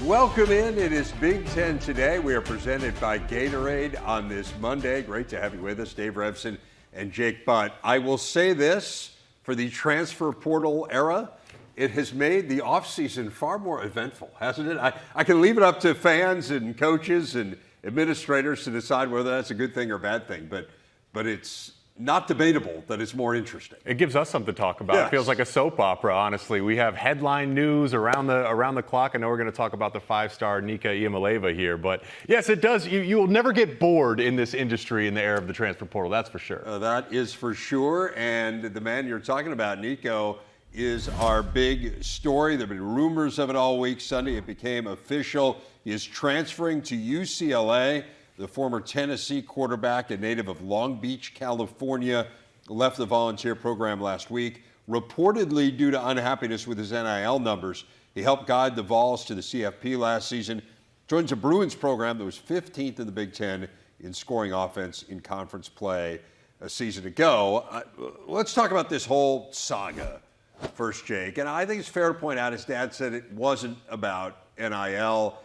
Welcome in. It is Big Ten Today. We are presented by Gatorade on this Monday. Great to have you with us, Dave Revson and Jake Butt. I will say this, for the transfer portal era, it has made the offseason far more eventful, hasn't it? I can leave it up to fans and coaches and administrators to decide whether that's a good thing or a bad thing, but it's not debatable that it's more interesting. It gives us something to talk about. Yes. It feels like a soap opera, honestly. We have headline news around the clock. I know we're going to talk about the five-star Nico Iamaleava here, but yes, it does. You will never get bored in this industry in the era of the transfer portal, that's for sure. That is for sure, and the man you're talking about, Nico, is our big story. There have been rumors of it all week. Sunday it became official. He is transferring to UCLA. The former Tennessee quarterback, a native of Long Beach, California, left the volunteer program last week, reportedly due to unhappiness with his NIL numbers. He helped guide the Vols to the CFP last season, joins a Bruins program that was 15th in the Big Ten in scoring offense in conference play a season ago. Let's talk about this whole saga first, Jake. And I think it's fair to point out, his dad said it wasn't about NIL.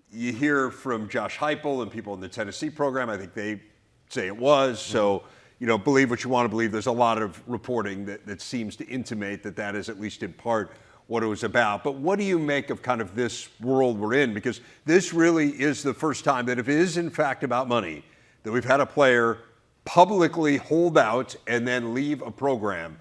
You hear from Josh Heupel and people in the Tennessee program. I think they say it was. So, believe what you want to believe. There's a lot of reporting that seems to intimate that is at least in part what it was about. But what do you make of kind of this world we're in? Because this really is the first time that if it is in fact about money, that we've had a player publicly hold out and then leave a program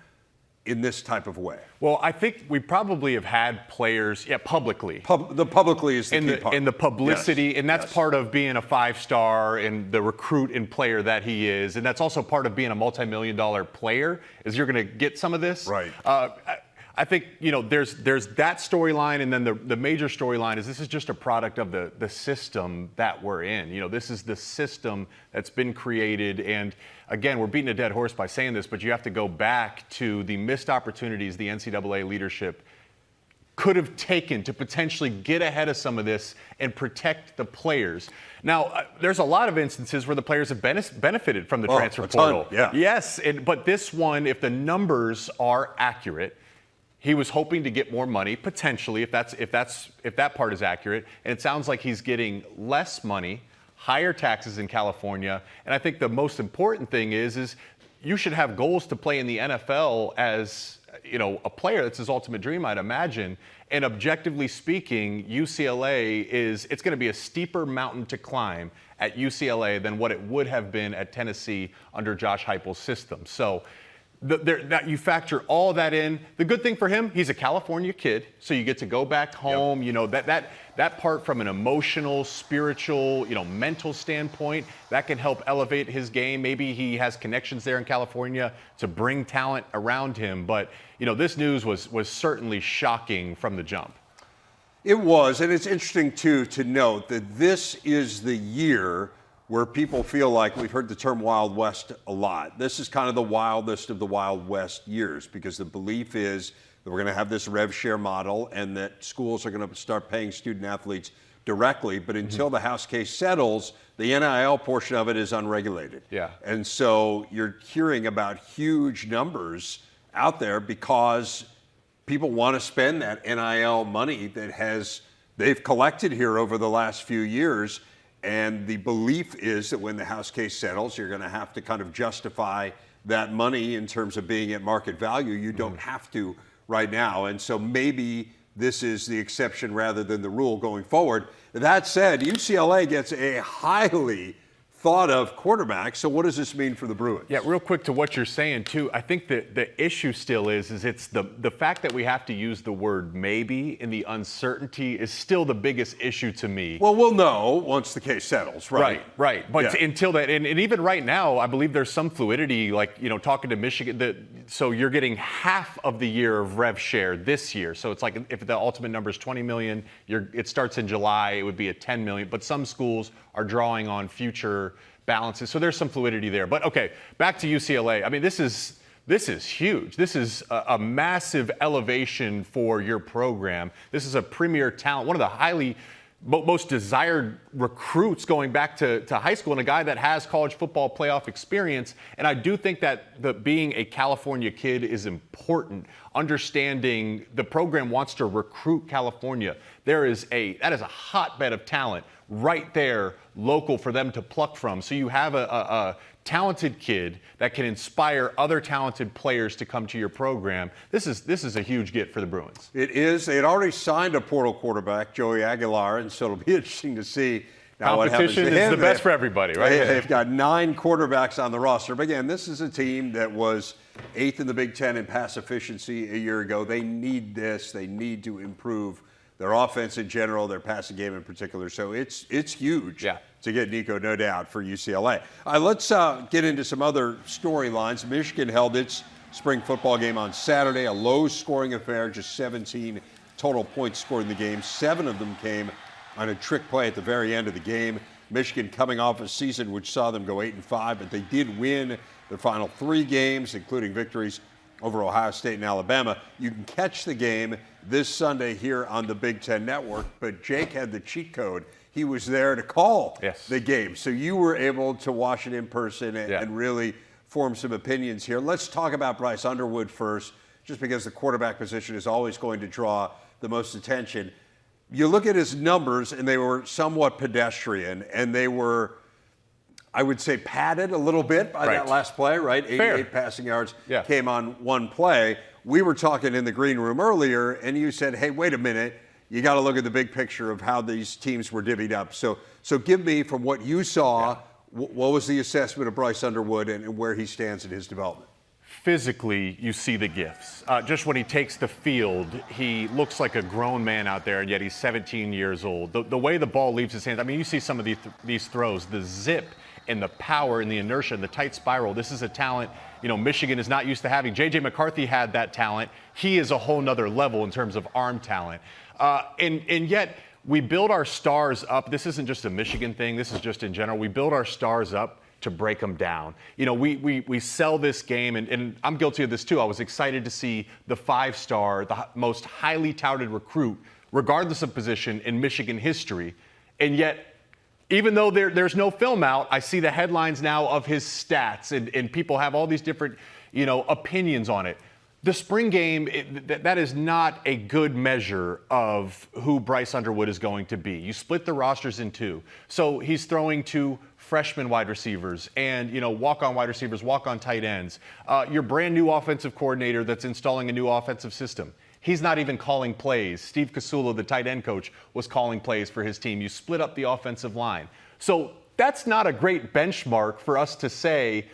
in this type of way. Well, I think we probably have had players, publicly. The publicly is the key part. In the publicity, yes. And that's part of being a five-star and the recruit and player that he is. And that's also part of being a multi-million-dollar player, is you're going to get some of this. Right. I think, there's that storyline, and then the major storyline is this is just a product of the system that we're in. This is the system that's been created, and again, we're beating a dead horse by saying this, but you have to go back to the missed opportunities the NCAA leadership could have taken to potentially get ahead of some of this and protect the players. Now, there's a lot of instances where the players have benefited from the transfer portal. Yeah. Yes, but this one, if the numbers are accurate, he was hoping to get more money, potentially, if that part is accurate. And it sounds like he's getting less money, higher taxes in California. And I think the most important thing is you should have goals to play in the NFL as, a player. That's his ultimate dream, I'd imagine. And objectively speaking, UCLA it's going to be a steeper mountain to climb at UCLA than what it would have been at Tennessee under Josh Heupel's system. So that you factor all that in. The good thing for him, he's a California kid, so you get to go back home. Yep. That part from an emotional, spiritual, mental standpoint, that can help elevate his game. Maybe he has connections there in California to bring talent around him. But this news was certainly shocking from the jump. It was, and it's interesting too to note that this is the year where people feel like, we've heard the term Wild West a lot. This is kind of the wildest of the Wild West years, because the belief is that we're going to have this rev share model and that schools are going to start paying student athletes directly. But until the House case settles, the NIL portion of it is unregulated. Yeah. And so you're hearing about huge numbers out there because people want to spend that NIL money that they've collected here over the last few years. And the belief is that when the House case settles, you're going to have to kind of justify that money in terms of being at market value. You don't have to right now. And so maybe this is the exception rather than the rule going forward. That said, UCLA gets a highly thought of quarterback. So what does this mean for the Bruins? Yeah, real quick to what you're saying too. I think that the issue still is it's the fact that we have to use the word maybe in the uncertainty is still the biggest issue to me. Well, we'll know once the case settles, right? Right. But until that, and even right now, I believe there's some fluidity, like, talking to Michigan, so you're getting half of the year of rev share this year. So it's like if the ultimate number is 20 million, it starts in July, it would be at 10 million. But some schools are drawing on future balances. So there's some fluidity there. But okay, back to UCLA. I mean, this is huge. This is a massive elevation for your program. This is a premier talent, one of the most desired recruits going back to high school, and a guy that has college football playoff experience. And I do think that being a California kid is important. Understanding the program wants to recruit California. That is a hotbed of talent right there, local for them to pluck from. So you have a talented kid that can inspire other talented players to come to your program. This is a huge get for the Bruins. It is. They had already signed a portal quarterback, Joey Aguilar, and so it'll be interesting to see now what happens to him. Competition is the best for everybody, right? They've got 9 quarterbacks on the roster. But again, this is a team that was 8th in the Big Ten in pass efficiency a year ago. They need this. They need to improve their offense in general, their passing game in particular. So it's huge to get Nico, no doubt, for UCLA. Let's get into some other storylines. Michigan held its spring football game on Saturday, a low-scoring affair, just 17 total points scored in the game. 7 of them came on a trick play at the very end of the game. Michigan coming off a season which saw them go 8-5, but they did win their final 3 games, including victories over Ohio State and Alabama. You can catch the game this Sunday here on the Big Ten Network, but Jake had the cheat code. He was there to call the game. So you were able to watch it in person and really form some opinions here. Let's talk about Bryce Underwood first, just because the quarterback position is always going to draw the most attention. You look at his numbers, and they were somewhat pedestrian, and they were, I would say, padded a little bit by that last play, right? 88 passing yards came on one play. We were talking in the green room earlier, and you said, hey, wait a minute. You got to look at the big picture of how these teams were divvied up. So give me, from what you saw, what was the assessment of Bryce Underwood and where he stands in his development? Physically, you see the gifts. Just when he takes the field, he looks like a grown man out there, and yet he's 17 years old. The way the ball leaves his hands, I mean, you see some of these throws, the zip and the power and the inertia and the tight spiral. This is a talent, Michigan is not used to having. J.J. McCarthy had that talent. He is a whole nother level in terms of arm talent. And yet we build our stars up. This isn't just a Michigan thing. This is just in general. We build our stars up to break them down. We sell this game, and I'm guilty of this too. I was excited to see the 5-star, the most highly touted recruit, regardless of position, in Michigan history. And yet, even though there's no film out, I see the headlines now of his stats, and people have all these different, opinions on it. The spring game, that is not a good measure of who Bryce Underwood is going to be. You split the rosters in 2. So he's throwing to freshman wide receivers and, walk-on wide receivers, walk-on tight ends. Your brand new offensive coordinator that's installing a new offensive system. He's not even calling plays. Steve Casula, the tight end coach, was calling plays for his team. You split up the offensive line. So that's not a great benchmark for us to say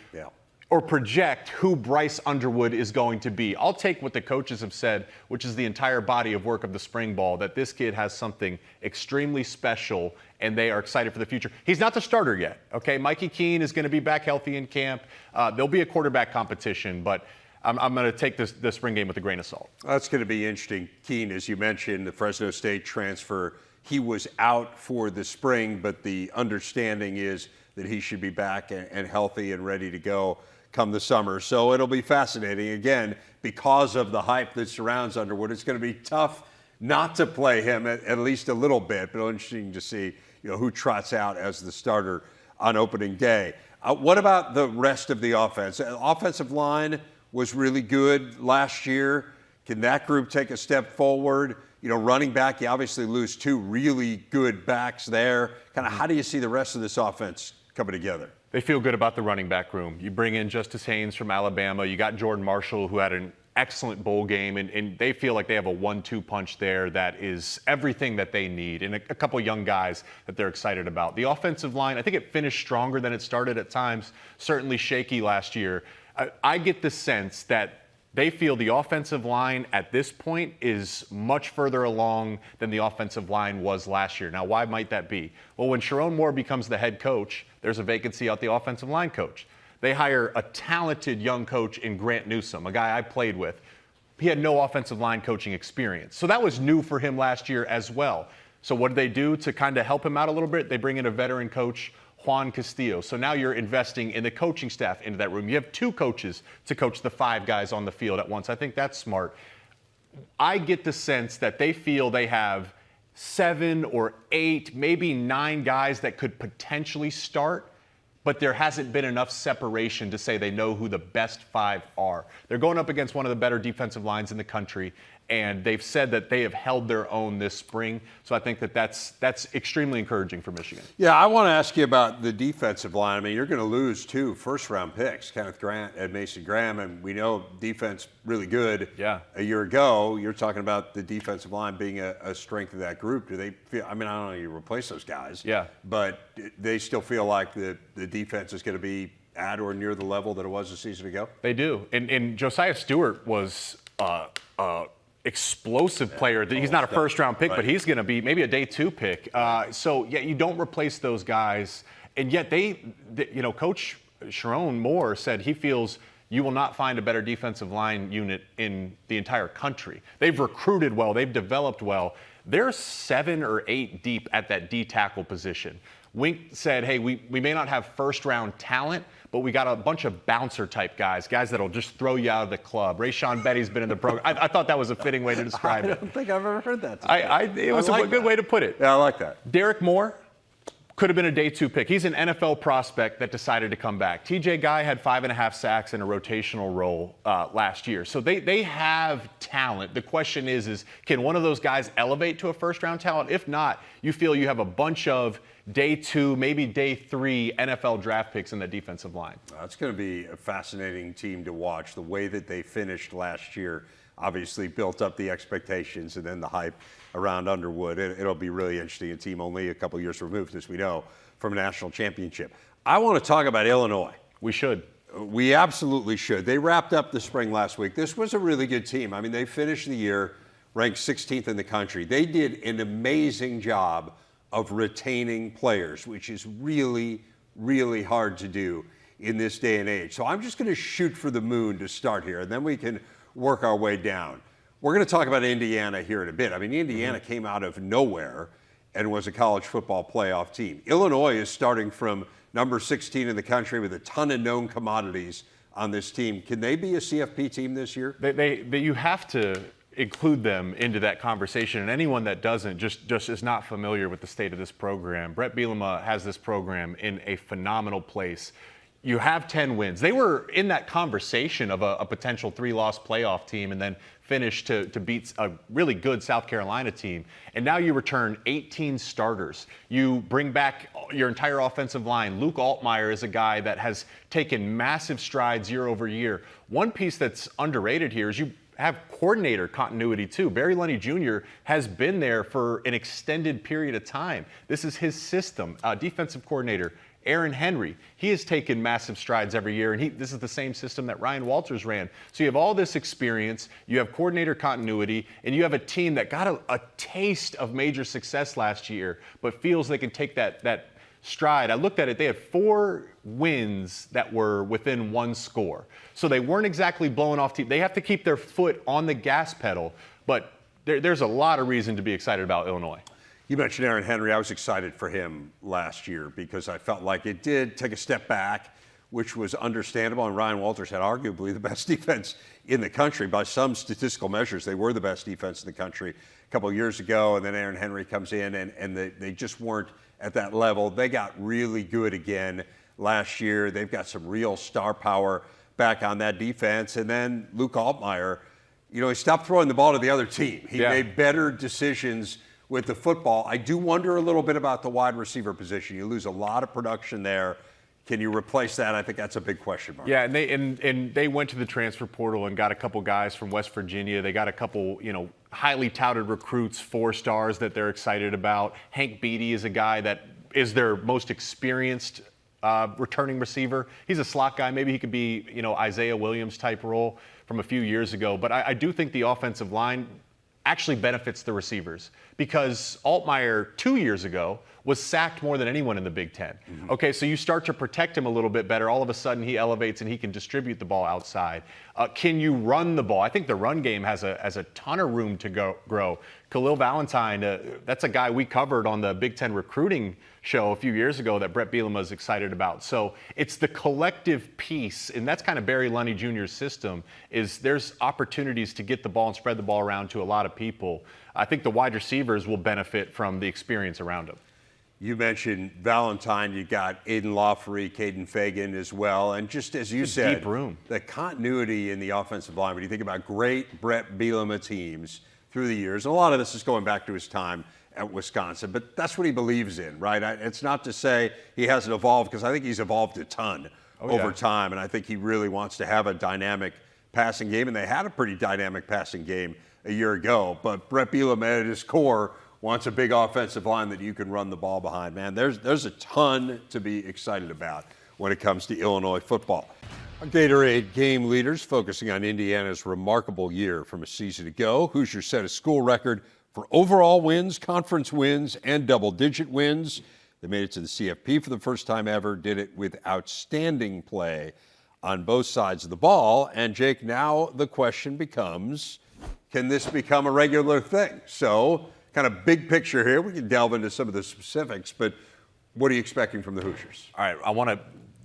or project who Bryce Underwood is going to be. I'll take what the coaches have said, which is the entire body of work of the spring ball, that this kid has something extremely special, and they are excited for the future. He's not the starter yet, okay? Mikey Keene is going to be back healthy in camp. There'll be a quarterback competition, but I'm going to take the spring game with a grain of salt. That's going to be interesting. Keene, as you mentioned, the Fresno State transfer, he was out for the spring, but the understanding is that he should be back and healthy and ready to go come the summer. So it'll be fascinating. Again, because of the hype that surrounds Underwood, it's going to be tough not to play him at least a little bit, but interesting to see who trots out as the starter on opening day. What about the rest of the offense? Offensive line was really good last year. Can that group take a step forward? Running back, you obviously lose 2 really good backs there. Kind of how do you see the rest of this offense coming together? They feel good about the running back room. You bring in Justice Haynes from Alabama. You got Jordan Marshall, who had an excellent bowl game, and they feel like they have a 1-2 punch there that is everything that they need, and a couple young guys that they're excited about. The offensive line, I think it finished stronger than it started at times, certainly shaky last year. I get the sense that they feel the offensive line at this point is much further along than the offensive line was last year. Now, why might that be? Well, when Sharon Moore becomes the head coach, there's a vacancy at the offensive line coach. They hire a talented young coach in Grant Newsome, a guy I played with. He had no offensive line coaching experience. So that was new for him last year as well. So what did they do to kind of help him out a little bit? They bring in a veteran coach, Juan Castillo. So now you're investing in the coaching staff into that room. You have 2 coaches to coach the 5 guys on the field at once. I think that's smart. I get the sense that they feel they have 7 or 8, maybe 9 guys that could potentially start, but there hasn't been enough separation to say they know who the best 5 are. They're going up against one of the better defensive lines in the country, and they've said that they have held their own this spring. So I think that that's extremely encouraging for Michigan. Yeah, I want to ask you about the defensive line. I mean, you're going to lose 2 first-round picks, Kenneth Grant and Mason Graham, and we know defense really good. Yeah. A year ago, you're talking about the defensive line being a strength of that group. Do they feel? I mean, I don't know you replace those guys. Yeah. But they still feel like the defense is going to be at or near the level that it was a season ago. They do, and Josiah Stewart was explosive player. He's not a first-round pick, right, but he's going to be maybe a day 2 pick. So, yeah, you don't replace those guys. And yet Coach Sharon Moore said he feels you will not find a better defensive line unit in the entire country. They've recruited well. They've developed well. They're 7 or 8 deep at that D tackle position. Wink said, hey, we may not have first-round talent, but we got a bunch of bouncer-type guys that'll just throw you out of the club. Rayshon Betty's been in the program. I thought that was a fitting way to describe it. I don't think I've ever heard that. It was a good way to put it. Yeah, I like that. Derek Moore could have been a day 2 pick. He's an NFL prospect that decided to come back. TJ Guy had 5.5 sacks in a rotational role last year. So they have talent. The question is can one of those guys elevate to a first-round talent? If not, you feel you have a bunch of day 2, maybe day 3 NFL draft picks in the defensive line. It's going to be a fascinating team to watch. The way that they finished last year obviously built up the expectations and then the hype around Underwood. It'll be really interesting. A team only a couple years removed, as we know, from a national championship. I want to talk about Illinois. We should. We absolutely should. They wrapped up the spring last week. This was a really good team. I mean, they finished the year ranked 16th in the country. They did an amazing job of retaining players, which is really, really hard to do in this day and age. So I'm just going to shoot for the moon to start here, and then we can work our way down. We're going to talk about Indiana here in a bit. I mean, Indiana came out of nowhere and was a college football playoff team. Illinois is starting from number 16 in the country with a ton of known commodities on this team. Can they be a CFP team this year? You have to include them into that conversation, and anyone that doesn't just is not familiar with the state of this program. Brett Bielema has this program in a phenomenal place. You have 10 wins. They were in that conversation of a potential 3-loss playoff team and then finished to beat a really good South Carolina team. And now you return 18 starters. You bring back your entire offensive line. Luke Altmaier is a guy that has taken massive strides year over year. One piece that's underrated here is you have coordinator continuity too. Barry Lunny Jr. has been there for an extended period of time. This is his system. Defensive coordinator Aaron Henry, he has taken massive strides every year, and this is the same system that Ryan Walters ran. So you have all this experience, you have coordinator continuity, and you have a team that got a taste of major success last year, but feels they can take that stride. I looked at it, they had 4 wins that were within 1 score. So they weren't exactly blowing off team. They have to keep their foot on the gas pedal, but there's a lot of reason to be excited about Illinois. You mentioned Aaron Henry. I was excited for him last year because I felt like it did take a step back, which was understandable. And Ryan Walters had arguably the best defense in the country. By some statistical measures, they were the best defense in the country a couple of years ago. And then Aaron Henry comes in, and they just weren't at that level. They got really good again last year. They've got some real star power back on that defense. And then Luke Altmaier, he stopped throwing the ball to the other team. He made better decisions with the football. I do wonder a little bit about the wide receiver position. You lose a lot of production there. Can you replace that? I think that's a big question mark. Yeah, and they went to the transfer portal and got a couple guys from West Virginia. They got a couple, highly touted recruits, 4 stars that they're excited about. Hank Beatty is a guy that is their most experienced returning receiver. He's a slot guy. Maybe he could be, Isaiah Williams type role from a few years ago. But I do think the offensive line actually benefits the receivers because Altmaier 2 years ago was sacked more than anyone in the Big Ten. Mm-hmm. Okay, so you start to protect him a little bit better. All of a sudden he elevates and he can distribute the ball outside. Can you run the ball? I think the run game has a ton of room to grow. Khalil Valentine, that's a guy we covered on the Big Ten recruiting show a few years ago that Brett Bielema is excited about. So it's the collective piece, and that's kind of Barry Lunny Jr.'s system, is there's opportunities to get the ball and spread the ball around to a lot of people. I think the wide receiver receivers will benefit from the experience around him. You mentioned Valentine. You got Aiden Lawfrey, Caden Fagan as well. And just as you said, deep room. The continuity in the offensive line, when you think about great Brett Bielema teams through the years, and a lot of this is going back to his time at Wisconsin, but that's what he believes in, right? It's not to say he hasn't evolved, because I think he's evolved a ton over time, and I think he really wants to have a dynamic passing game, and they had a pretty dynamic passing game a year ago. But Brett Bielema at his core wants a big offensive line that you can run the ball behind. Man, there's a ton to be excited about when it comes to Illinois football. Our Gatorade game leaders focusing on Indiana's remarkable year from a season ago. Hoosiers set a school record for overall wins, conference wins, and double-digit wins. They made it to the CFP for the first time ever, did it with outstanding play on both sides of the ball. And Jake, now the question becomes, can this become a regular thing? So, kind of big picture here. We can delve into some of the specifics, but what are you expecting from the Hoosiers? All right, I want to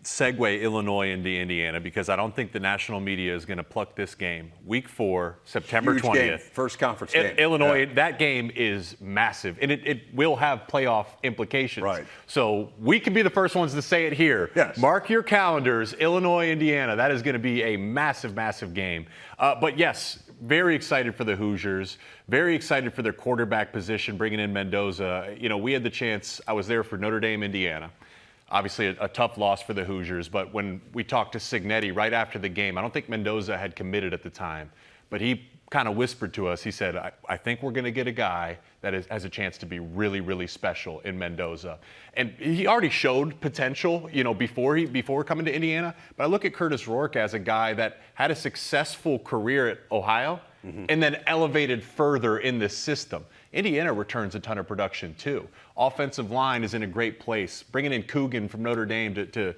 segue Illinois into Indiana, because I don't think the national media is going to pluck this game. Week 4, September Huge 20th. Game. First conference game. Illinois, that game is massive, and it will have playoff implications. Right. So we can be the first ones to say it here. Yes. Mark your calendars, Illinois, Indiana. That is going to be a massive, massive game. But yes, very excited for the Hoosiers. Very excited for their quarterback position, bringing in Mendoza. You know, we had the chance. I was there for Notre Dame, Indiana. Obviously a tough loss for the Hoosiers, but when we talked to Cignetti right after the game, I don't think Mendoza had committed at the time, but he kind of whispered to us. He said, I think we're going to get a guy that has a chance to be really, really special in Mendoza. And he already showed potential, you know, before coming to Indiana. But I look at Curtis Rourke as a guy that had a successful career at Ohio and then elevated further in this system. Indiana returns a ton of production too. Offensive line is in a great place. Bringing in Coogan from Notre Dame to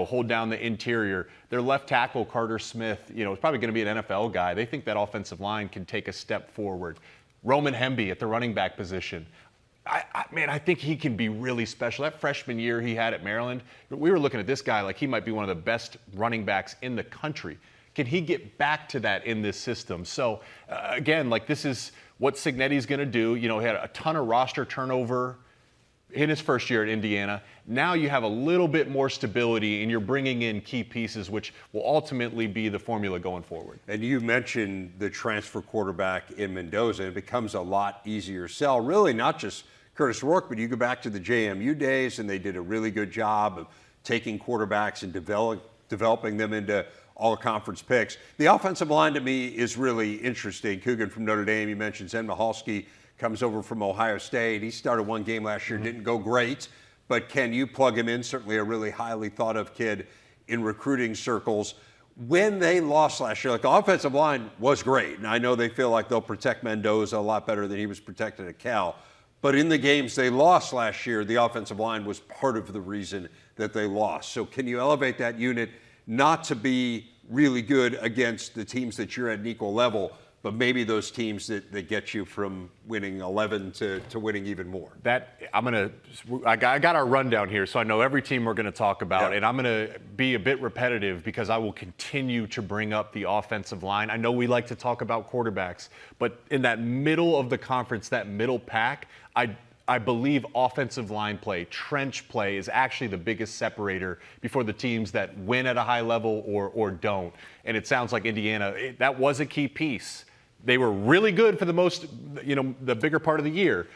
hold down the interior. Their left tackle, Carter Smith, is probably going to be an NFL guy. They think that offensive line can take a step forward. Roman Hemby at the running back position. I think he can be really special. That freshman year he had at Maryland, we were looking at this guy like he might be one of the best running backs in the country. Can he get back to that in this system? So, again, this is what Cignetti's going to do. He had a ton of roster turnover in his first year at Indiana. Now you have a little bit more stability, and you're bringing in key pieces, which will ultimately be the formula going forward. And you mentioned the transfer quarterback in Mendoza. It becomes a lot easier sell. Really, not just Curtis Rourke, but you go back to the JMU days, and they did a really good job of taking quarterbacks and developing them into all-conference picks. The offensive line to me is really interesting. Coogan from Notre Dame, you mentioned Zen Michalski comes over from Ohio State. He started one game last year, didn't go great, but can you plug him in? Certainly a really highly thought of kid in recruiting circles. When they lost last year, the offensive line was great, and I know they feel like they'll protect Mendoza a lot better than he was protected at Cal. But in the games they lost last year, the offensive line was part of the reason that they lost. So can you elevate that unit not to be really good against the teams that you're at an equal level, but maybe those teams that get you from winning 11 to winning even more? I got our rundown here, so I know every team we're going to talk about, and I'm going to be a bit repetitive because I will continue to bring up the offensive line. I know we like to talk about quarterbacks, but in that middle of the conference, that middle pack, I believe offensive line play, trench play, is actually the biggest separator before the teams that win at a high level or don't. And it sounds like Indiana, that was a key piece. They were really good for the bigger part of the year.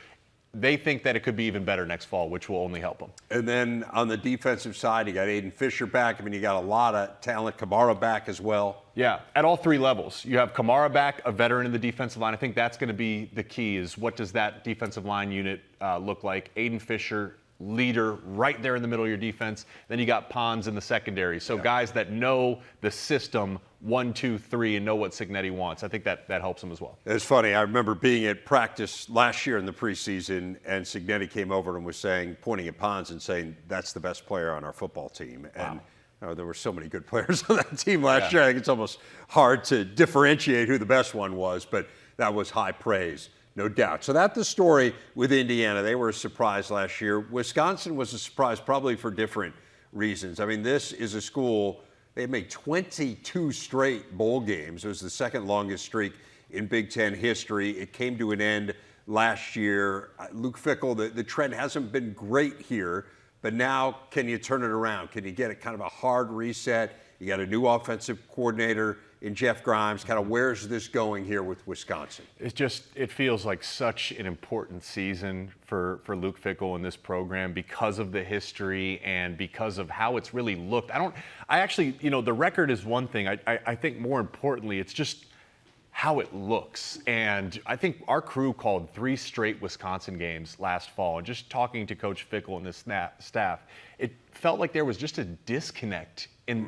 They think that it could be even better next fall, which will only help them. And then on the defensive side, you got Aiden Fisher back. I mean, you got a lot of talent. Kamara back as well. Yeah, at all three levels. You have Kamara back, a veteran in the defensive line. I think that's going to be the key, is what does that defensive line unit look like? Aiden Fisher, leader right there in the middle of your defense. Then you got Pons in the secondary. So guys that know the system 1, 2, 3 and know what Cignetti wants. I think that helps them as well. It's funny. I remember being at practice last year in the preseason, and Cignetti came over and was pointing at Pons and saying, that's the best player on our football team. Wow. And there were so many good players on that team last year. I think it's almost hard to differentiate who the best one was, but that was high praise. No doubt. So that's the story with Indiana. They were a surprise last year. Wisconsin was a surprise probably for different reasons. I mean, this is a school, they made 22 straight bowl games. It was the second longest streak in Big Ten history. It came to an end last year. Luke Fickell, the trend hasn't been great here, but now can you turn it around? Can you get it kind of a hard reset? You got a new offensive coordinator in Jeff Grimes. Kind of where's this going here with Wisconsin? It feels like such an important season for Luke Fickell in this program because of the history and because of how it's really looked. I actually, the record is one thing. I think more importantly, it's just how it looks. And I think our crew called 3 straight Wisconsin games last fall. And just talking to Coach Fickell and his staff, it felt like there was just a disconnect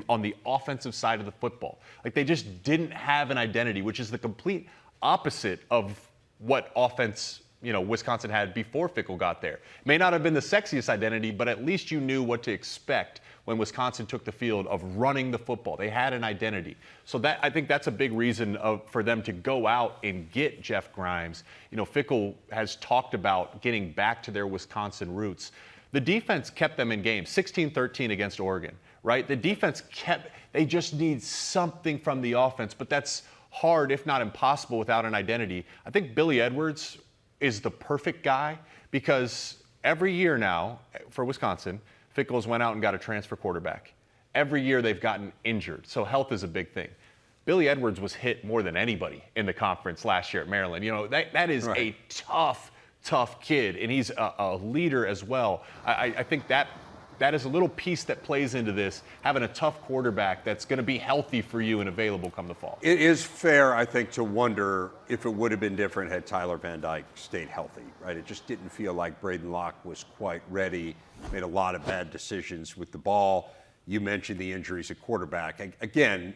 on the offensive side of the football. Like they just didn't have an identity, which is the complete opposite of what offense Wisconsin had before Fickell got there. It may not have been the sexiest identity, but at least you knew what to expect when Wisconsin took the field of running the football. They had an identity. So I think that's a big reason for them to go out and get Jeff Grimes. Fickell has talked about getting back to their Wisconsin roots. The defense kept them in games, 16-13 against Oregon, right? The defense they just need something from the offense, but that's hard, if not impossible, without an identity. I think Billy Edwards is the perfect guy because every year now for Wisconsin, Fickell's went out and got a transfer quarterback. Every year they've gotten injured, so health is a big thing. Billy Edwards was hit more than anybody in the conference last year at Maryland. That is right. A tough kid, and he's a leader as well. I think that is a little piece that plays into this, having a tough quarterback that's going to be healthy for you and available come the fall. It is fair, I think, to wonder if it would have been different had Tyler Van Dyke stayed healthy, right? It just didn't feel like Braden Locke was quite ready, made a lot of bad decisions with the ball. You mentioned the injuries at quarterback. Again,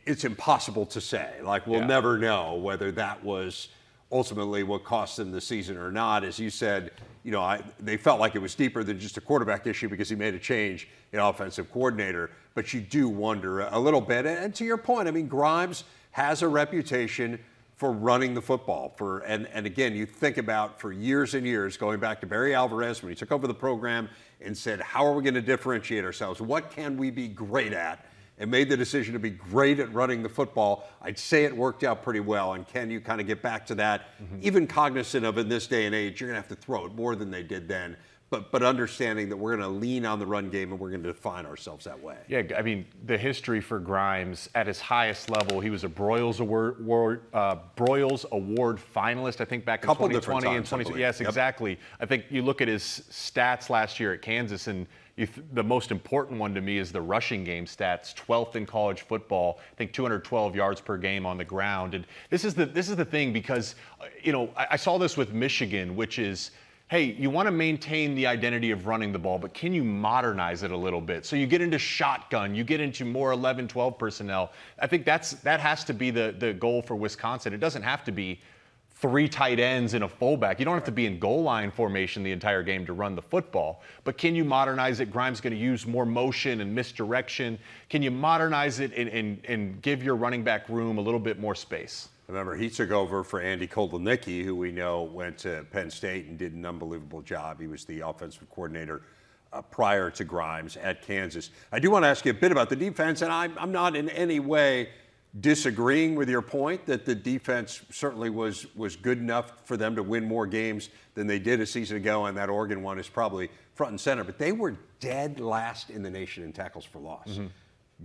it's impossible to say. We'll never know whether that was ultimately what cost them the season or not. As you said, they felt like it was deeper than just a quarterback issue because he made a change in offensive coordinator. But you do wonder a little bit. And to your point, Grimes has a reputation for running the football. And again, you think about for years and years, going back to Barry Alvarez when he took over the program and said, how are we going to differentiate ourselves? What can we be great at? And made the decision to be great at running the football. I'd say it worked out pretty well. And can you kind of get back to that? Mm-hmm. Even cognizant of in this day and age, you're going to have to throw it more than they did then. But understanding that we're going to lean on the run game and we're going to define ourselves that way. Yeah, the history for Grimes at his highest level, he was a Broyles Award finalist, I think, back in 2020 and 2020. Yes, yep. Exactly. I think you look at his stats last year at Kansas, and the most important one to me is the rushing game stats, 12th in college football. I think 212 yards per game on the ground. And this is the thing because, I saw this with Michigan, which is, hey, you want to maintain the identity of running the ball, but can you modernize it a little bit? So you get into shotgun, you get into more 11, 12 personnel. I think that has to be the goal for Wisconsin. It doesn't have to be 3 tight ends and a fullback. You don't have to be in goal line formation the entire game to run the football. But can you modernize it? Grimes going to use more motion and misdirection. Can you modernize it and give your running back room a little bit more space? Remember, he took over for Andy Kotelnicki, who we know went to Penn State and did an unbelievable job. He was the offensive coordinator prior to Grimes at Kansas. I do want to ask you a bit about the defense, and I'm not in any way disagreeing with your point that the defense certainly was good enough for them to win more games than they did a season ago, and that Oregon one is probably front and center. But they were dead last in the nation in tackles for loss. Mm-hmm.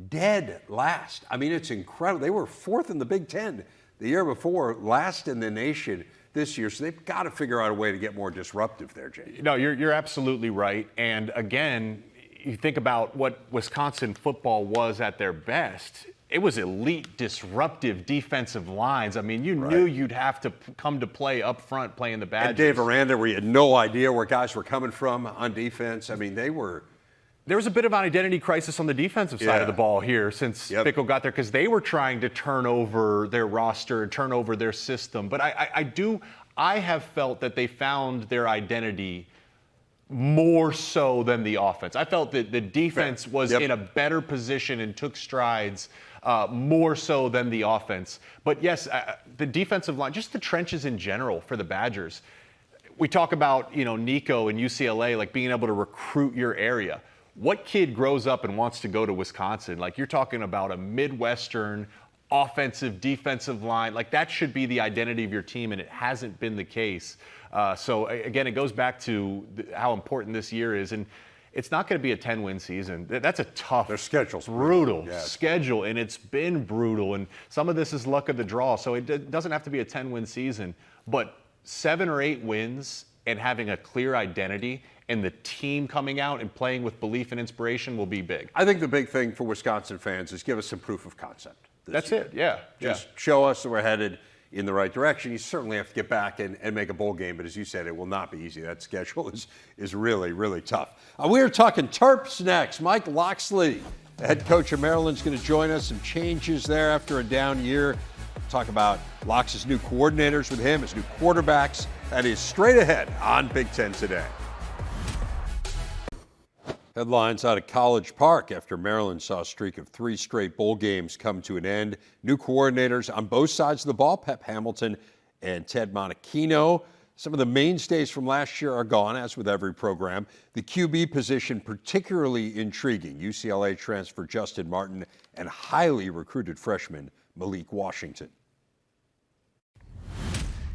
Dead last. It's incredible. They were 4th in the Big Ten the year before, last in the nation this year. So they've got to figure out a way to get more disruptive there, Jay. No, you're absolutely right. And again, you think about what Wisconsin football was at their best. It was elite, disruptive defensive lines. You knew you'd have to come to play up front playing the Badgers. And Dave Aranda, where you had no idea where guys were coming from on defense. They were... There was a bit of an identity crisis on the defensive side of the ball here since Fickell got there because they were trying to turn over their roster, turn over their system. But I have felt that they found their identity more so than the offense. I felt that the defense was in a better position and took strides more so than the offense. But yes, the defensive line, just the trenches in general for the Badgers. We talk about, Nico and UCLA, being able to recruit your area. What kid grows up and wants to go to Wisconsin? You're talking about a Midwestern offensive, defensive line. Like, that should be the identity of your team, and it hasn't been the case. So again, it goes back to how important this year is. And it's not going to be a 10-win season. That's a tough, their schedule's brutal yes. schedule, and it's been brutal. And some of this is luck of the draw. So it doesn't have to be a 10-win season, but 7 or 8 wins and having a clear identity and the team coming out and playing with belief and inspiration will be big. I think the big thing for Wisconsin fans is give us some proof of concept. That's it, yeah. Just show us that we're headed in the right direction. You certainly have to get back and make a bowl game, but as you said, it will not be easy. That schedule is really, really tough. We are talking Terps next. Mike Locksley, the head coach of Maryland, is going to join us. Some changes there after a down year. Talk about Locks' new coordinators with him, his new quarterbacks. That is straight ahead on Big Ten Today. Headlines out of College Park after Maryland saw a streak of 3 straight bowl games come to an end. New coordinators on both sides of the ball, Pep Hamilton and Ted Monachino. Some of the mainstays from last year are gone, as with every program. The QB position particularly intriguing. UCLA transfer Justin Martin and highly recruited freshman Malik Washington.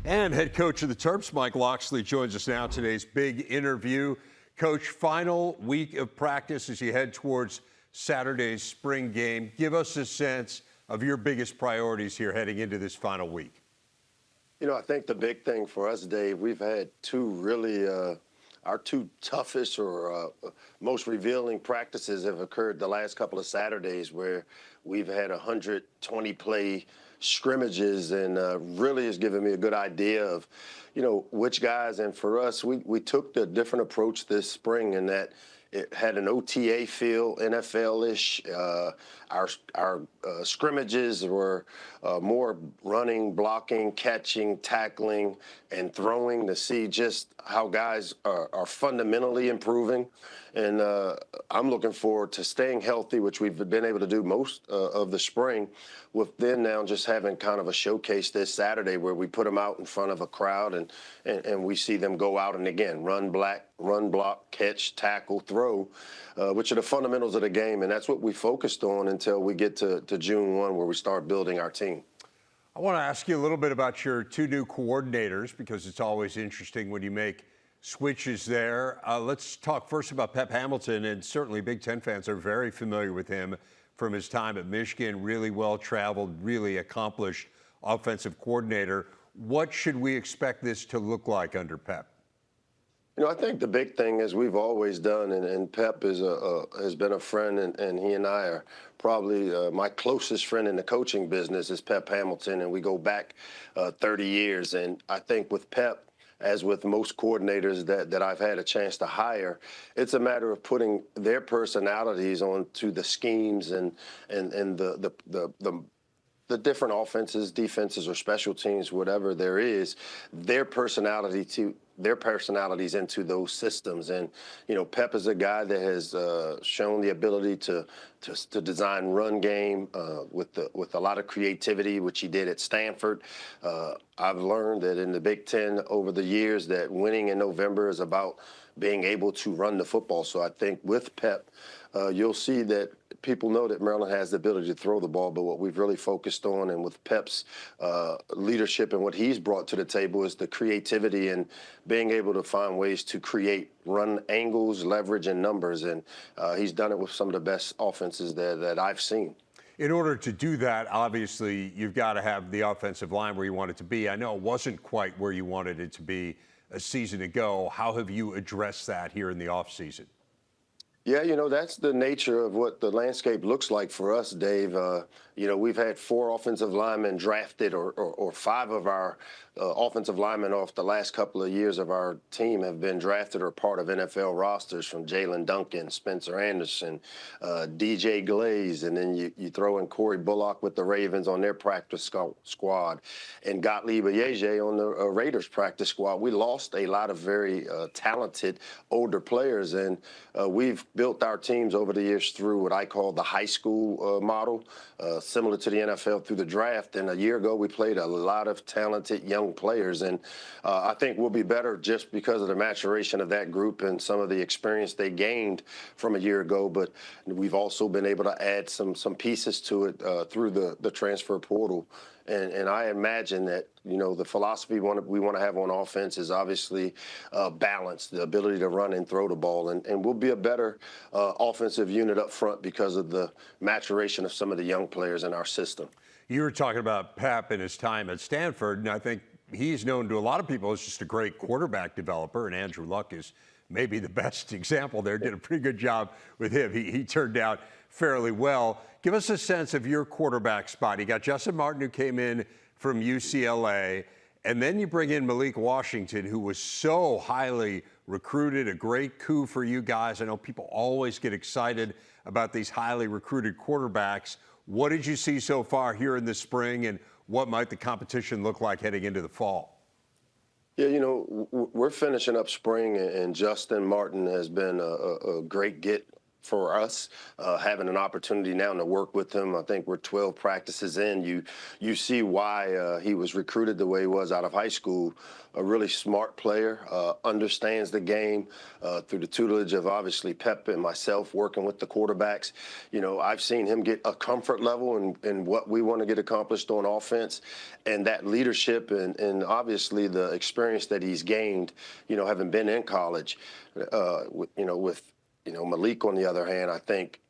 And head coach of the Terps, Mike Locksley, joins us now. Today's big interview. Coach, final week of practice as you head towards Saturday's spring game. Give us a sense of your biggest priorities here heading into this final week. You know, I think the big thing for us, Dave, we've had two really, our two toughest or most revealing practices have occurred the last couple of Saturdays where we've had 120 play scrimmages and really has given me a good idea of, you know, which guys. And for us, we took the different approach this spring in that it had an OTA feel, NFL-ish. Our scrimmages were more running, blocking, catching, tackling, and throwing to see just how guys are fundamentally improving. And I'm looking forward to staying healthy, which we've been able to do most of the spring, with then now just having kind of a showcase this Saturday where we put them out in front of a crowd and we see them go out and again, run, block, catch, tackle, throw, which are the fundamentals of the game. And that's what we focused on until we get to June 1 where we start building our team. I want to ask you a little bit about your 2 new coordinators because it's always interesting when you make switches there. Let's talk first about Pep Hamilton, and certainly Big Ten fans are very familiar with him from his time at Michigan. Really well-traveled, really accomplished offensive coordinator. What should we expect this to look like under Pep? You know, I think the big thing is we've always done, and Pep has been a friend, and he and I are probably my closest friend in the coaching business is Pep Hamilton, and we go back 30 years. And I think with Pep, as with most coordinators that I've had a chance to hire, it's a matter of putting their personalities onto the schemes and the different offenses, defenses, or special teams, whatever there is, their personalities into those systems. And, you know, Pep is a guy that has shown the ability to design run game with a lot of creativity, which he did at Stanford. I've learned that in the Big Ten over the years that winning in November is about being able to run the football. So I think with Pep, you'll see that people know that Maryland has the ability to throw the ball, but what we've really focused on, and with Pep's leadership and what he's brought to the table, is the creativity and being able to find ways to create run angles, leverage, and numbers. And he's done it with some of the best offenses that I've seen. In order to do that, obviously, you've got to have the offensive line where you want it to be. I know it wasn't quite where you wanted it to be a season ago. How have you addressed that here in the offseason? Yeah, you know, that's the nature of what the landscape looks like for us, Dave. You know, we've had 4 offensive linemen drafted, or 5 of our offensive linemen off the last couple of years of our team have been drafted or part of NFL rosters, from Jalen Duncan, Spencer Anderson, DJ Glaze, and then you throw in Corey Bullock with the Ravens on their practice squad, and Gottlieb Ayege on the Raiders practice squad. We lost a lot of very talented older players, and we've built our teams over the years through what I call the high school model, similar to the NFL through the draft. And a year ago, we played a lot of talented young players. And I think we'll be better just because of the maturation of that group and some of the experience they gained from a year ago. But we've also been able to add some pieces to it through the transfer portal. And I imagine that, the philosophy we want to have on offense is obviously balance, the ability to run and throw the ball. And we'll be a better offensive unit up front because of the maturation of some of the young players in our system. You were talking about Pep and his time at Stanford, and I think he's known to a lot of people as just a great quarterback developer, and Andrew Luck is maybe the best example there. Did a pretty good job with him. He turned out fairly well. Give us a sense of your quarterback spot. You got Justin Martin, who came in from UCLA, and then you bring in Malik Washington, who was so highly recruited, a great coup for you guys. I know people always get excited about these highly recruited quarterbacks. What did you see so far here in the spring, and what might the competition look like heading into the fall? Yeah, we're finishing up spring, and Justin Martin has been a great get for us, having an opportunity now to work with him. I think we're 12 practices in. You see why he was recruited the way he was out of high school. A really smart player, understands the game through the tutelage of obviously Pep and myself working with the quarterbacks. I've seen him get a comfort level in what we want to get accomplished on offense, and that leadership and obviously the experience that he's gained, having been in college, with Malik, on the other hand, I think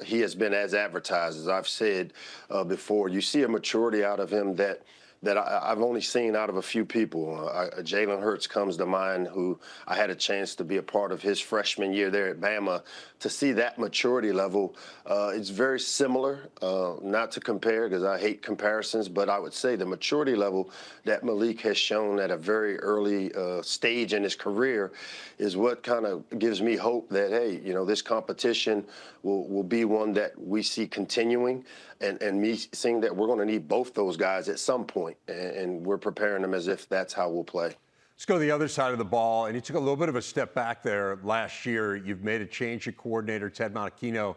he has been as advertised, as I've said before. You see a maturity out of him that I've only seen out of a few people. Jalen Hurts comes to mind, who I had a chance to be a part of his freshman year there at Bama. To see that maturity level, it's very similar, not to compare because I hate comparisons, but I would say the maturity level that Malik has shown at a very early stage in his career is what kind of gives me hope that, hey, this competition will be one that we see continuing, and me seeing that we're going to need both those guys at some point, and we're preparing them as if that's how we'll play. Let's go to the other side of the ball, and you took a little bit of a step back there last year. You've made a change at coordinator, Ted Monachino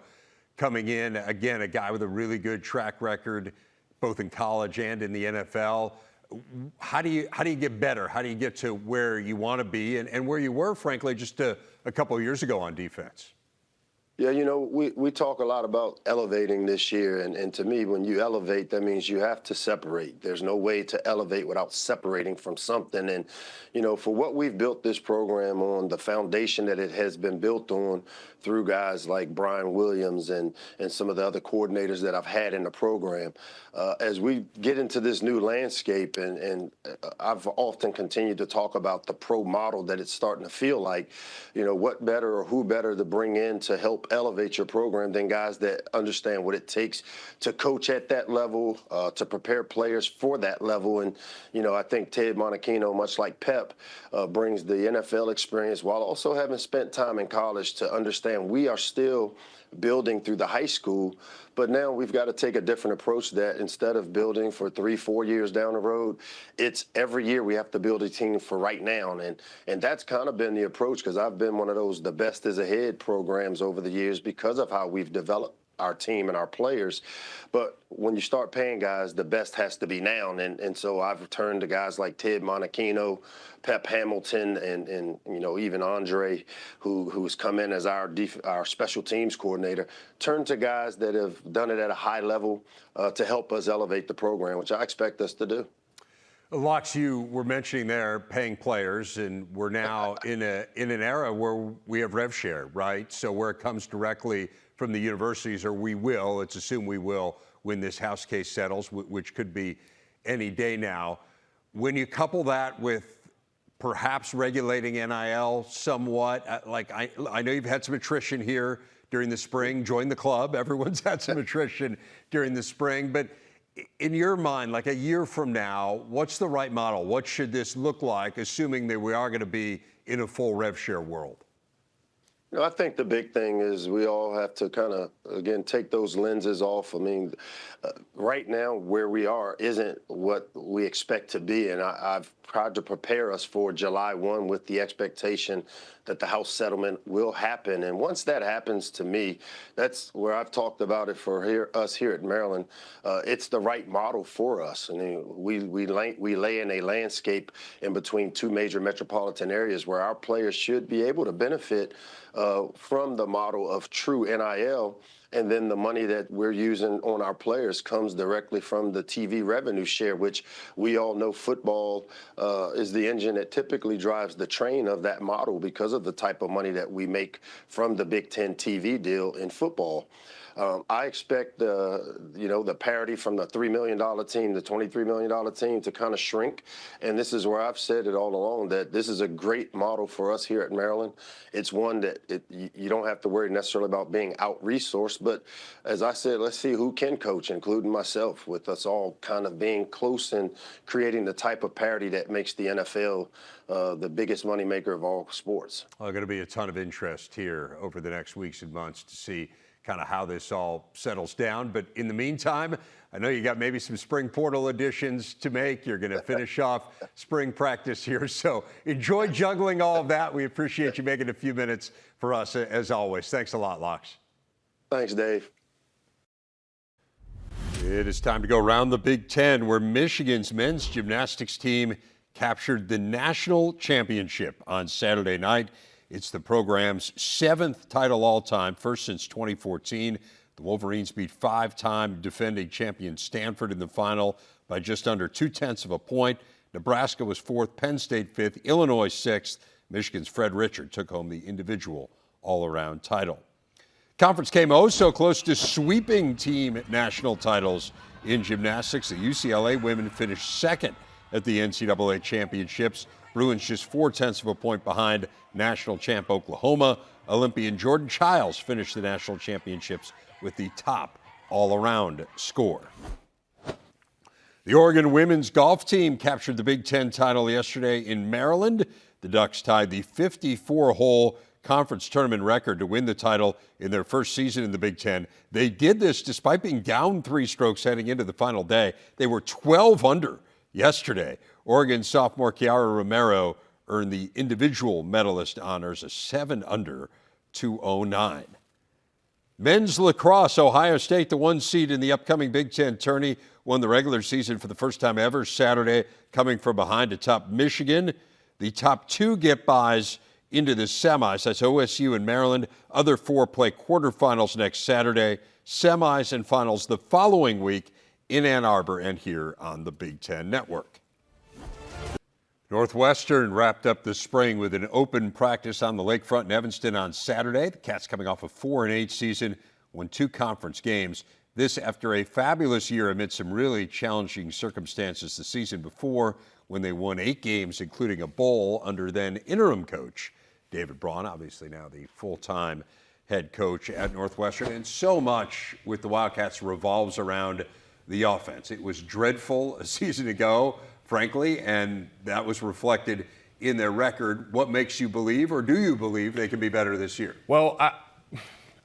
coming in. Again, a guy with a really good track record, both in college and in the NFL. How do you get better? How do you get to where you want to be and where you were, frankly, just a couple of years ago on defense? Yeah, we talk a lot about elevating this year, and to me, when you elevate, that means you have to separate. There's no way to elevate without separating from something. And, for what we've built this program on, the foundation that it has been built on through guys like Brian Williams and some of the other coordinators that I've had in the program, as we get into this new landscape, and I've often continued to talk about the pro model that it's starting to feel like, what better or who better to bring in to help elevate your program than guys that understand what it takes to coach at that level, to prepare players for that level. And, I think Ted Monachino, much like Pep, brings the NFL experience while also having spent time in college to understand we are still building through the high school, but now we've got to take a different approach that instead of building for 3-4 years down the road, it's every year we have to build a team for right now. And that's kind of been the approach, because I've been one of those the best is ahead programs over the years because of how we've developed our team and our players. But when you start paying guys, the best has to be now. And so I've turned to guys like Ted Monachino, Pep Hamilton, and even Andre, who's come in as our special teams coordinator, turned to guys that have done it at a high level to help us elevate the program, which I expect us to do. Lox, you were mentioning there paying players, and we're now in an era where we have rev share, right? So where it comes directly from the universities, or let's assume we will, when this House case settles, which could be any day now. When you couple that with perhaps regulating NIL somewhat, I know you've had some attrition here during the spring. Join the club. Everyone's had some attrition during the spring. But in your mind, like a year from now, what's the right model? What should this look like, assuming that we are going to be in a full rev share world? I think the big thing is we all have to kind of, again, take those lenses off. I mean, right now where we are isn't what we expect to be. And I've tried to prepare us for July 1 with the expectation that the House settlement will happen. And once that happens, to me, that's where I've talked about it for us here at Maryland. It's the right model for us. I mean, we lay in a landscape in between two major metropolitan areas where our players should be able to benefit from the model of true NIL, and then the money that we're using on our players comes directly from the TV revenue share, which we all know football is the engine that typically drives the train of that model because of the type of money that we make from the Big Ten TV deal in football. I expect the parity from the $3 million team, the $23 million team to kind of shrink. And this is where I've said it all along, that this is a great model for us here at Maryland. It's one that you don't have to worry necessarily about being out-resourced. But as I said, let's see who can coach, including myself, with us all kind of being close and creating the type of parity that makes the NFL the biggest moneymaker of all sports. Well, going to be a ton of interest here over the next weeks and months to see kind of how this all settles down. But in the meantime, I know you got maybe some spring portal additions to make. You're going to finish off spring practice here. So enjoy juggling all of that. We appreciate you making a few minutes for us, as always. Thanks a lot, Lox. Thanks, Dave. It is time to go around the Big Ten, where Michigan's men's gymnastics team captured the national championship on Saturday night. It's the program's 7th title all-time, first since 2014. The Wolverines beat 5-time defending champion Stanford in the final by just under 0.2 of a point. Nebraska was 4th, Penn State 5th, Illinois 6th. Michigan's Fred Richard took home the individual all-around title. Conference came oh so close to sweeping team national titles in gymnastics. The UCLA women finished 2nd at the NCAA championships. Bruins just 0.4 of a point behind national champ Oklahoma. Olympian Jordan Childs finished the national championships with the top all-around score. The Oregon women's golf team captured the Big Ten title yesterday in Maryland. The Ducks tied the 54-hole conference tournament record to win the title in their first season in the Big Ten. They did this despite being down 3 strokes heading into the final day. They were 12 under yesterday. Oregon sophomore Kiara Romero earned the individual medalist honors, a 7-under 209. Men's lacrosse, Ohio State, the 1 seed in the upcoming Big Ten tourney, won the regular season for the first time ever Saturday, coming from behind atop Michigan. The top 2 get byes into the semis. That's OSU and Maryland. Other 4 play quarterfinals next Saturday, semis and finals the following week in Ann Arbor and here on the Big Ten Network. Northwestern wrapped up the spring with an open practice on the lakefront in Evanston on Saturday. The Cats, coming off a 4-8 season, won 2 conference games. This after a fabulous year amid some really challenging circumstances the season before, when they won 8 games, including a bowl, under then interim coach David Braun, obviously now the full-time head coach at Northwestern. And so much with the Wildcats revolves around the offense. It was dreadful a season ago, frankly, and that was reflected in their record. What makes you believe, or do you believe, they can be better this year? Well,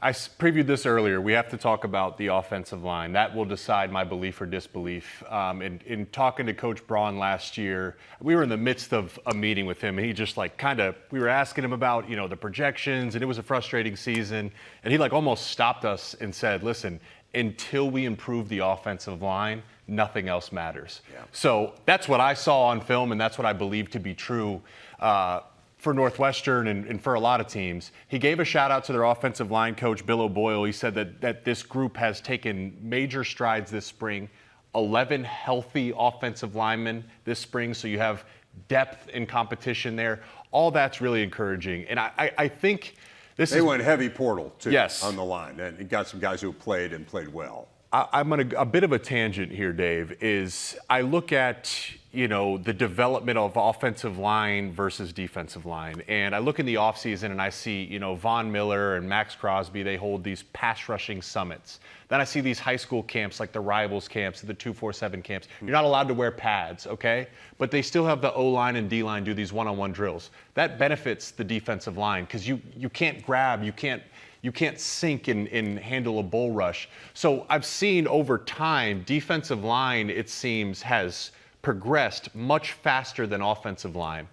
I previewed this earlier. We have to talk about the offensive line. That will decide my belief or disbelief. In talking to Coach Braun last year, we were in the midst of a meeting with him, and he just we were asking him about, the projections, and it was a frustrating season. And he almost stopped us and said, listen, until we improve the offensive line, nothing else matters. Yeah. So that's what I saw on film, and that's what I believe to be true for Northwestern and for a lot of teams. He gave a shout out to their offensive line coach, Bill O'Boyle. He said that this group has taken major strides this spring, 11 healthy offensive linemen this spring, so you have depth and competition there. All that's really encouraging. And I think they went heavy portal, too, yes, on the line, and got some guys who played well. I'm on a bit of a tangent here, Dave, is I look at the development of offensive line versus defensive line. And I look in the offseason and I see, Von Miller and Max Crosby, they hold these pass rushing summits. Then I see these high school camps like the Rivals camps, the 247 camps. You're not allowed to wear pads, okay? But they still have the O-line and D-line do these one-on-one drills. That benefits the defensive line because you can't grab, you can't sink and handle a bull rush. So I've seen over time, defensive line, it seems, has progressed much faster than offensive line.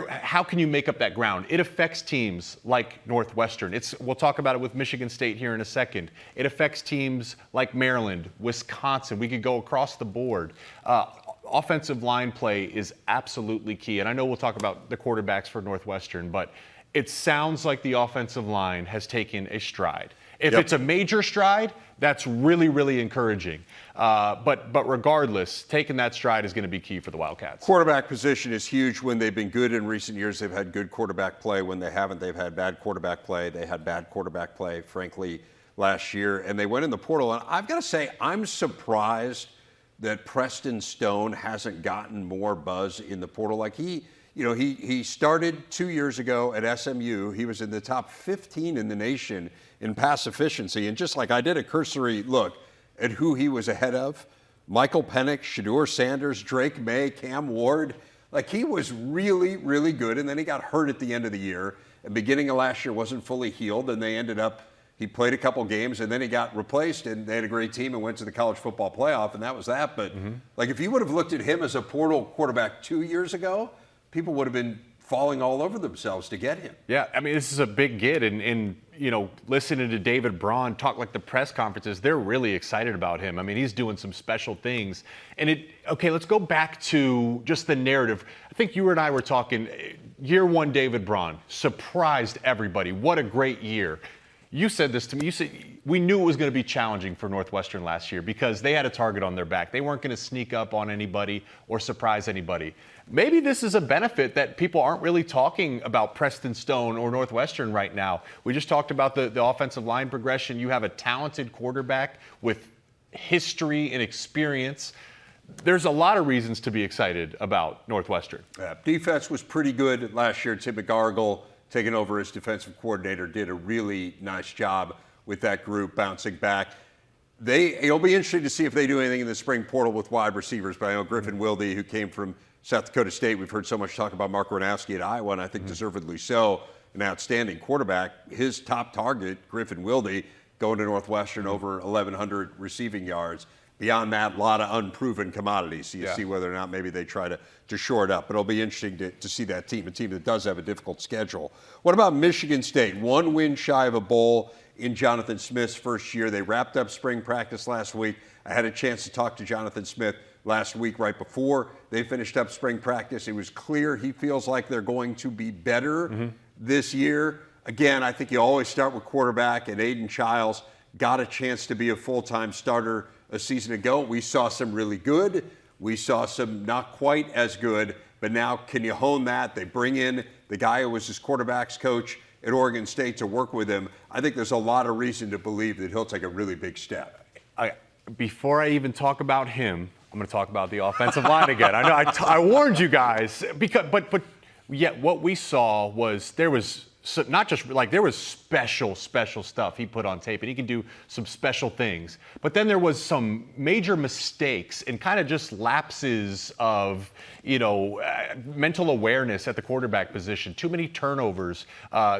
How can you make up that ground? It affects teams like Northwestern. We'll talk about it with Michigan State here in a second. It affects teams like Maryland, Wisconsin. We could go across the board. Offensive line play is absolutely key. And I know we'll talk about the quarterbacks for Northwestern, but it sounds like the offensive line has taken a stride. If it's a major stride, that's really, really encouraging. But regardless, taking that stride is going to be key for the Wildcats. Quarterback position is huge. When they've been good in recent years, they've had good quarterback play. When they haven't, they've had bad quarterback play. They had bad quarterback play, frankly, last year. And they went in the portal. And I've got to say, I'm surprised that Preston Stone hasn't gotten more buzz in the portal. Like he started 2 years ago at SMU. He was in the top 15 in the nation in pass efficiency. And just like I did a cursory look at who he was ahead of, Michael Penix, Shedeur Sanders, Drake May, Cam Ward. Like he was really, really good. And then he got hurt at the end of the year. And beginning of last year wasn't fully healed. And they ended up, he played a couple games and then he got replaced and they had a great team and went to the college football playoff. And that was that. But like if you would have looked at him as a portal quarterback 2 years ago, people would have been falling all over themselves to get him. Yeah, I mean, this is a big get. And listening to David Braun talk like the press conferences, they're really excited about him. I mean, he's doing some special things. And let's go back to just the narrative. I think you and I were talking, year one, David Braun surprised everybody. What a great year. You said this to me. You said we knew it was going to be challenging for Northwestern last year because they had a target on their back. They weren't going to sneak up on anybody or surprise anybody. Maybe this is a benefit that people aren't really talking about Preston Stone or Northwestern right now. We just talked about the offensive line progression. You have a talented quarterback with history and experience. There's a lot of reasons to be excited about Northwestern. Yeah, defense was pretty good last year. Tim McGargle, taking over as defensive coordinator, did a really nice job with that group bouncing back. It'll be interesting to see if they do anything in the spring portal with wide receivers. But I know Griffin Wilde, who came from South Dakota State, we've heard so much talk about Mark Gronowski at Iowa, and I think deservedly so, an outstanding quarterback. His top target, Griffin Wilde, going to Northwestern, over 1,100 receiving yards. Beyond that, a lot of unproven commodities. So you see whether or not maybe they try to shore it up. But it'll be interesting to see that team, a team that does have a difficult schedule. What about Michigan State? 1 win shy of a bowl in Jonathan Smith's first year. They wrapped up spring practice last week. I had a chance to talk to Jonathan Smith last week right before they finished up spring practice. It was clear he feels like they're going to be better this year. Again, I think you always start with quarterback, and Aiden Childs got a chance to be a full-time starter a season ago. We saw some really good. We saw some not quite as good. But now, can you hone that? They bring in the guy who was his quarterback's coach at Oregon State to work with him. I think there's a lot of reason to believe that he'll take a really big step. Before I even talk about him, I'm going to talk about the offensive line again. I know I warned you guys, but yet what we saw was there was not just like there was special stuff he put on tape, and he can do some special things. But then there was some major mistakes and kind of just lapses of mental awareness at the quarterback position. Too many turnovers,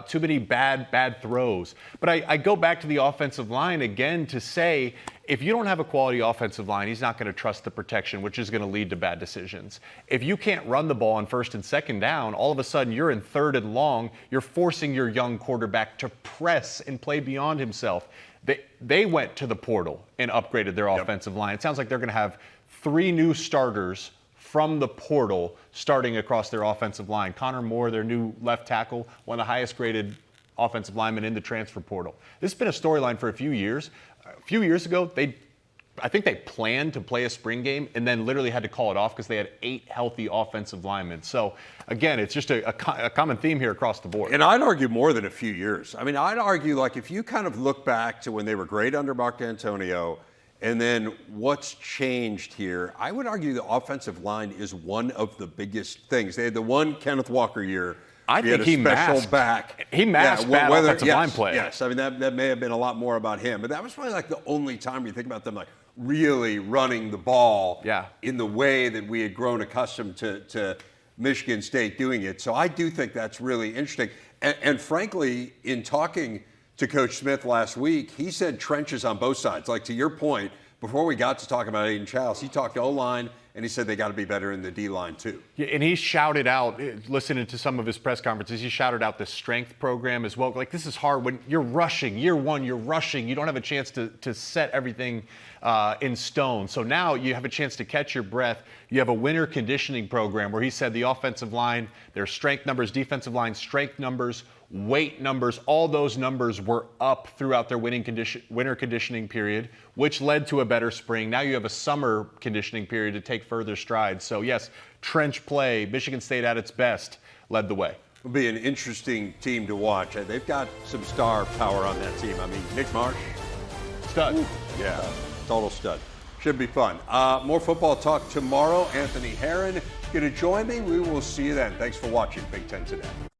too many bad throws. But I go back to the offensive line again to say, if you don't have a quality offensive line, he's not going to trust the protection, which is going to lead to bad decisions. If you can't run the ball on first and second down, all of a sudden you're in third and long. You're forcing your young quarterback to press and play beyond himself. They went to the portal and upgraded their offensive line. It sounds like they're going to have 3 new starters from the portal starting across their offensive line. Connor Moore, their new left tackle, one of the highest graded offensive linemen in the transfer portal. This has been a storyline for a few years. A few years ago, I think they planned to play a spring game and then literally had to call it off because they had 8 healthy offensive linemen. So, again, it's just a common theme here across the board. And I'd argue more than a few years. I mean, I'd argue, like, if you kind of look back to when they were great under Mark D'Antonio And then what's changed here? I would argue the offensive line is one of the biggest things. They had the one Kenneth Walker year. I think he masked back. He masked bad offensive line play. Yes, I mean that may have been a lot more about him, but that was probably like the only time you think about them like really running the ball in the way that we had grown accustomed to Michigan State doing it. So I do think that's really interesting. And frankly, in talking to Coach Smith last week, he said trenches on both sides. Like to your point, before we got to talk about Aiden Childs, he talked O-line, and he said they got to be better in the D-line too. Yeah, and he shouted out, listening to some of his press conferences, he shouted out the strength program as well. Like, this is hard when you're rushing. Year one, you're rushing. You don't have a chance to set everything in stone. So now you have a chance to catch your breath. You have a winter conditioning program where he said the offensive line, their strength numbers, defensive line strength numbers, weight numbers, all those numbers were up throughout their winter conditioning period, which led to a better spring. Now you have a summer conditioning period to take further strides. So yes, trench play, Michigan State at its best, led the way. It'll be an interesting team to watch. They've got some star power on that team. I mean, Nick Marsh, Stud. Ooh, yeah, total stud. Should be fun. More football talk tomorrow. Anthony Herron going to join me. We will see you then. Thanks for watching Big Ten Today.